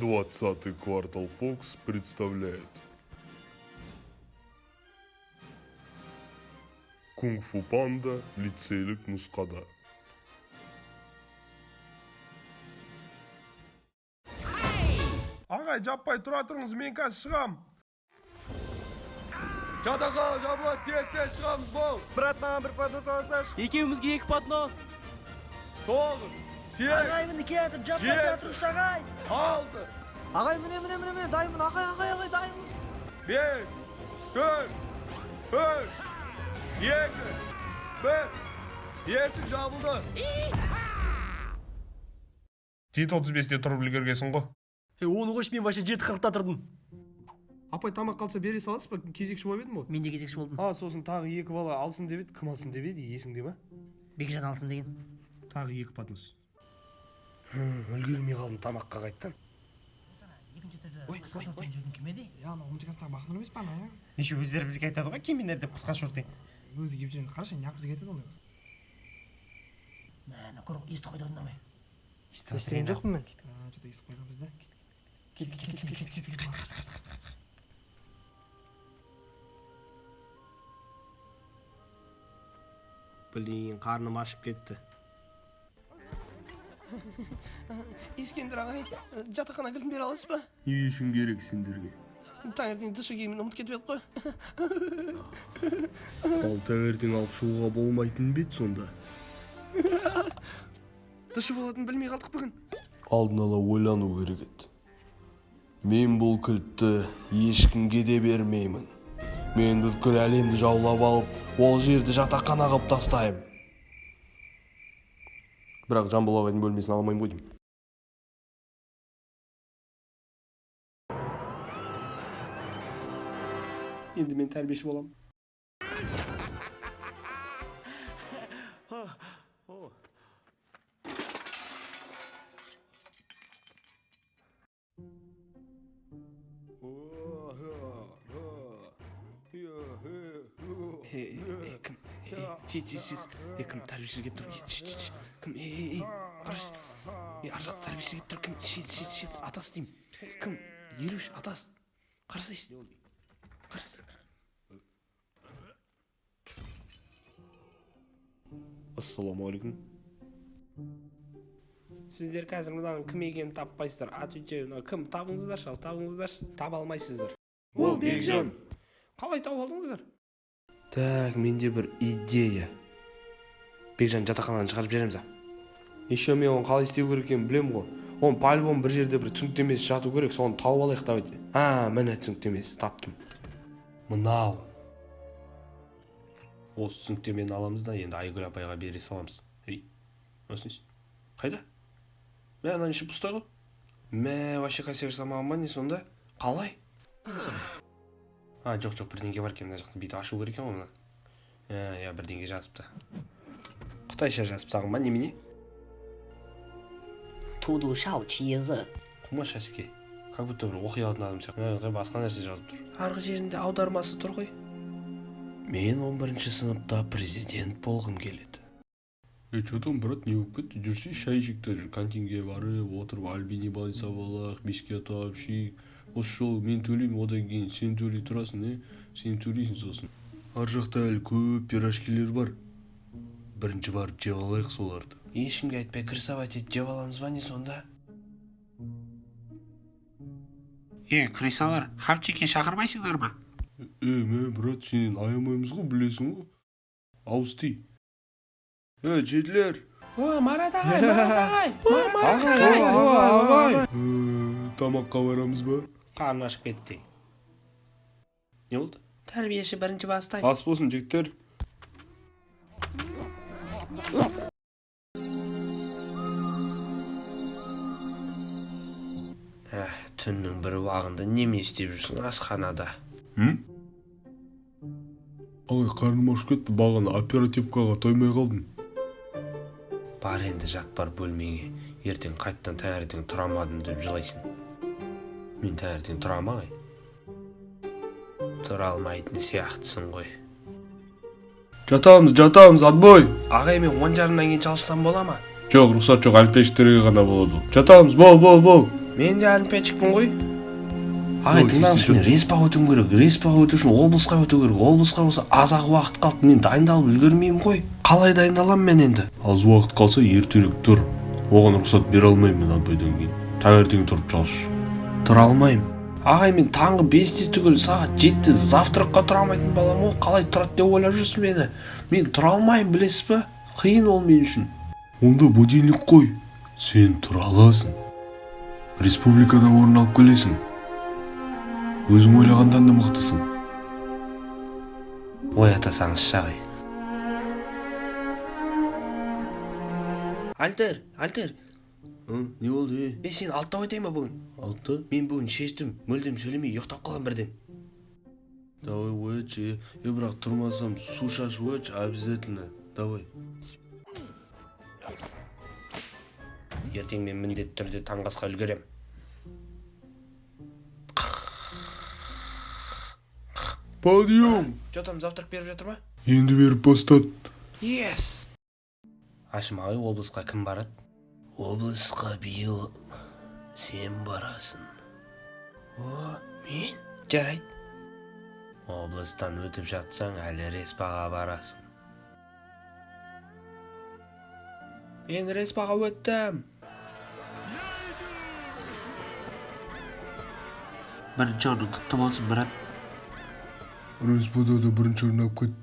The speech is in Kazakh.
20-й квартал Фокс представляет Кунг-фу панда лицейлік нұсқада. Ағай, жаппай тұра тұрыңыз, мен қазір шығам. Жатақхана жабылады, тез шығамыз бол. Брат, маған бір поднос алсаш. Екеумізге екі поднос. 9, 8, Ағай, міне келатыр, жаппай тұра тұрыңыз, ағай. 6, Ағай, міне, дайымын, ағай, дайымын. 5, 4, 3, 2, 1. Есік жабылды. Жеті 35-те тұрып үлгергесің ғой. Оны қош, мен вообще 7:40-та тұрдым. Апай, тамақ қалса бере саласыз ба? Кезекші болып едім ғой. Мен де кезекші болдым. Сосын тағы 2 бала алсын деп еді. Кім алсын деп еді, есіңде ма? Бекжан алсын деген. Тағы 2 поднос. Үлгермей қалдым тамаққа қайттан. Ой, қысқа шорттайын жүрдің кім еді? Ана ұмытқанстағы бақын емес па ана я? Неше өздері бізге айтады ғой, киімдер деп қысқа шорттайын. Өзі киіп жүрген қарашы, неғып бізге айтады оны. Мәні көріп, есті қойды орындамай. Естіген жоқпын мен. Что-то естіп қойған бізді. Блин, қарным ашып кетті. Ескендір ағай, жатақхана кілтін бере аласыз ба? Не үшін керек сендерге? Таңертең душы киімін ұмыт кетіп еді қой. Ал таңертең алып шығуға болмайтын бет сонда. Душы болатын білмей қалдық бүгін. Алдын ала ойлану керек еді. Мен бұл кілтті ешкімге де бермеймін. Мен бүткіл әлемді жаулап алып, ол жерді жатақхана қылып тастаймын. Бірақ Жамбыл ағайдың бөлмесін алмаймын ғой деймін. Енді мен тәрбиеші боламын. Кім? Кім тәрбиешілер келіп тұр? Кім? Қараш. Ар жақта тәрбиешілер келіп тұр. Кім? Атасы деймін. Кім? Елуш, атасы. Қарасай. Қарасай. Ассаламалейкум. Сіздер қазір мынаның кім екенін таппайсыздар. Отвечаю, кім? Табыңыздаршы, таба алмайсыздар. Ол Бекжан. Қалай тауып алдыңыздар? Так, менде бір идея. Бекжан жатақхананы шығарып жібереміз. Еще мен оны қалай істеу керек екенін білемін ғой. Оны по-любому бір жерде бір түсініктемесі жату керек, соны тауып алайық давайте. Міне түсініктемесі таптым. Мынау. Осы түсініктемені аламыз да, енді Айгүл апайға бере саламыз. Осыныз. Қайда? Мә, ана неше пустой ғой? Вообще кассир жасамаған ба не сонда? Қалай? Жоқ, бірдеңе бар екен мына жақта. Бүйтіп ашу керек екен ғой мына. Бірдеңе жазыпты. Қытайша жазып саған ба, немене? Туду шау чиезі. Құмаш әске. Как будто бір оқи алатын адам сияқты. Басқа нәрсе жазып тұр. Арғы жерінде аудармасы тұр ғой. Мен 11-ші сыныпта президент болғым келеді. Что там, брат, не болып кетті? Жүрсе шайшықта жүр, кантинге барып, отырып, альбини бай сабалақ, бискет тапшик. Осы жол мен төлеймін, одан кейін сен төлей тұрасың, сен төлейсің сосын. Ар жақта әлі көп пирожкилер бар. Бірінші барып жеп алайық соларды. Ешкімге айтпай крысовать етіп жеп аламыз ба не сонда? Крысалар, хавчикке шақырмайсыңдар ма? Брат, сенен аямаймыз ғой, білесің ғой. Аусти. Жетілер. Марат ағай! Ағай! Тамаққа барамыз ба? Қарны ашып кетті. Не болды? Тәрбиеші бірінші бастай. Ас болсын, жігіттер. Түннің бір уағында неме істеп жүрсің асханада? Ағай, қарным ашып кетті, бағана оперативкаға тоймай қалдым. Бар енді жат бар бөлмеңе. Ертең қайттан таңертең тұрамадым деп жылайсың. Мен таңертең тұрам ағай. Тұра алмайтын сияқтысың ғой. Жатамыз, отбой! Ағай, мен 10:30-нан кейін çalışсам бола ма? Жоқ, рұқсат жоқ, әлпештерге ғана болады. Жатамыз, бол! Мен де олимпиадчикпін ғой. Ағай, тыңдаңызшы, мен респаға өтуім керек. Респаға өту үшін облысқа өту керек. Облысқа болса аз-ақ уақыт қалды. Мен дайындалып үлгермеймін ғой. Қалай дайындаламын мен енді? Аз уақыт қалса ертерек тұр. Оған рұқсат бере алмаймын мен апайдан кейін. Таңертең тұрып çalışшы. Тұра алмаймын. Ағай, мен таңғы 5-те түгіл сағат 7-те завтракқа тұра алмайтын балам ғой. Қалай тұрады деп ойлап жүрсің мені? Мен тұра алмаймын, білесіз бе? Қиын ол мен үшін. Онда будильник қой. Сен тұра аласың. Республикада орын алып келесің. Өзің ойлағандан да мықтысың. Оята салыңызшы, ағай. Альтер. Не болды? Мен сені 6-та оятайын ба бүгін? 6? Мен бүгін шештім. Мүлдем сөйлемей ұйықтап қалған бірден. Давай оятшы. Бірақ тұрмасам су шашып оятшы обязательно. Давай. Ертең мен міндетті түрде таңғы асқа үлгерем. Подъем! Жо там завтрак беріп жатыр ма? Енді беріп бастады. Yes! Ашым ағай, облысқа кім барады? Облысқа биыл сен барасың. О, мен? Жарайды. Облыстан өтіп жатсаң, әлі респаға барасың. Мен респаға өттім. Бірінші орын құтты болсын, брат. Респада да бірінші орын алып кет.